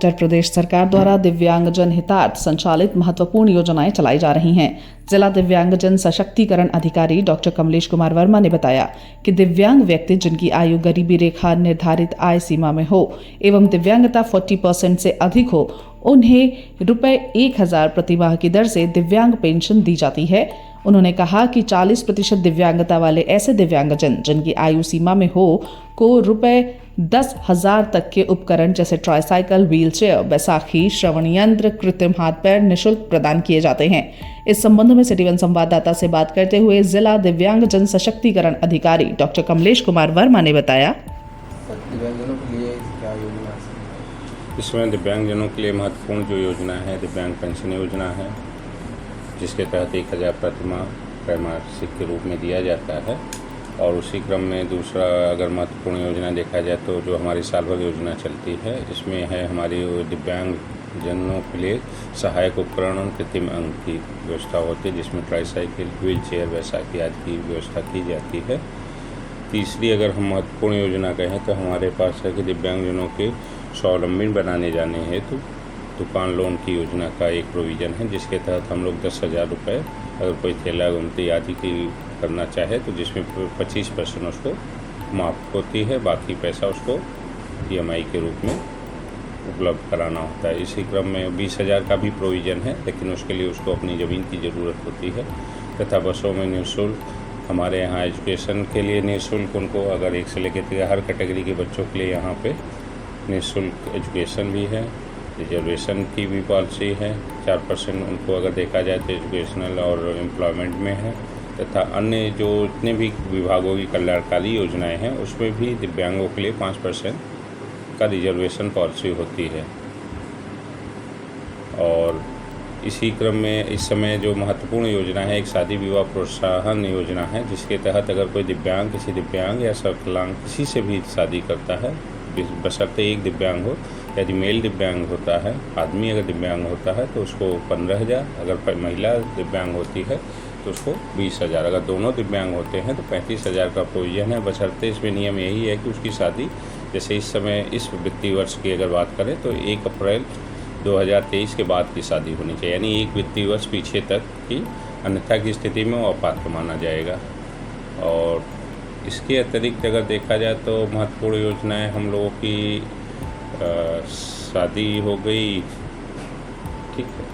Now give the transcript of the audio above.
उत्तर प्रदेश सरकार द्वारा दिव्यांगजन हितार्थ संचालित महत्वपूर्ण योजनाएं चलाई जा रही हैं। जिला दिव्यांगजन सशक्तिकरण अधिकारी डॉक्टर कमलेश कुमार वर्मा ने बताया कि दिव्यांग व्यक्ति जिनकी आयु गरीबी रेखा निर्धारित आय सीमा में हो एवं दिव्यांगता 40% से अधिक हो, उन्हें ₹1000 प्रतिमाह की दर से दिव्यांग पेंशन दी जाती है। उन्होंने कहा कि 40% दिव्यांगता वाले ऐसे दिव्यांगजन जिनकी आयु सीमा में हो को ₹10,000 तक के उपकरण जैसे ट्राईसाइकिल, व्हीलचेयर, बैसाखी, श्रवण यंत्र, कृत्रिम हाथ पैर निःशुल्क प्रदान किए जाते हैं। इस संबंध में सिटी वन संवाददाता से बात करते हुए जिला दिव्यांगजन सशक्तिकरण अधिकारी डॉक्टर कमलेश कुमार वर्मा ने बताया, दिव्यांगजनों के लिए क्या योजना है? इसमें दिव्यांगजनों के लिए महत्वपूर्ण जो योजना है दिव्यांग पेंशन योजना है, जिसके तहत 1000 प्रतिमाह त्रैमासिक के रूप में दिया जाता है। और उसी क्रम में दूसरा अगर महत्वपूर्ण योजना देखा जाए तो जो हमारी साल भर योजना चलती है, इसमें है हमारी दिव्यांग जनों के लिए सहायक उपकरण और कृत्रिम अंग की व्यवस्था होती है, जिसमें ट्राईसाइकिल, व्हील चेयर, बैसाखी आदि की व्यवस्था की जाती है। तीसरी अगर हम महत्वपूर्ण योजना कहें तो हमारे पास है कि दिव्यांगजनों के स्वावलंबी बनाने जाने हेतु दुकान लोन की योजना का एक प्रोविज़न है, जिसके तहत हम लोग 10,000 रुपये अगर कोई ठेला गुमती आदि की करना चाहे तो जिसमें 25% उसको माफ़ होती है, बाकी पैसा उसको EMI के रूप में उपलब्ध कराना होता है। इसी क्रम में 20,000 का भी प्रोविज़न है, लेकिन उसके लिए उसको अपनी ज़मीन की ज़रूरत होती है। तथा बसों में निःशुल्क हमारे यहाँ एजुकेशन के लिए निःशुल्क उनको अगर 1 से लेकर हर कैटेगरी के बच्चों के लिए यहाँ पे निःशुल्क एजुकेशन भी है। रिजर्वेशन की भी पॉलिसी है, 4% उनको अगर देखा जाए तो एजुकेशनल और एम्प्लॉयमेंट में है। तथा अन्य जो जितने भी विभागों की कल्याणकारी योजनाएं हैं उसमें भी दिव्यांगों के लिए 5% का रिजर्वेशन पॉलिसी होती है। और इसी क्रम में इस समय जो महत्वपूर्ण योजना है एक शादी विवाह प्रोत्साहन योजना है, जिसके तहत अगर कोई दिव्यांग किसी दिव्यांग या विकलांग किसी से भी शादी करता है, बशर्ते एक दिव्यांग हो, यदि मेल दिव्यांग होता है, आदमी अगर दिव्यांग होता है तो उसको 15,000, अगर महिला दिव्यांग होती है तो उसको 20,000, अगर दोनों दिव्यांग होते हैं तो 35,000 का प्रोविज़न है। बशर्ते इसमें नियम यही है कि उसकी शादी जैसे इस समय इस वित्तीय वर्ष की अगर बात करें तो 1 अप्रैल 2023 के बाद की शादी होनी चाहिए, यानी एक वित्तीय वर्ष पीछे तक की, अन्यथा की स्थिति में वो अपात्र माना जाएगा। और इसके अतिरिक्त अगर देखा जाए तो महत्वपूर्ण योजनाएं हम लोगों की शादी हो गई, ठीक है।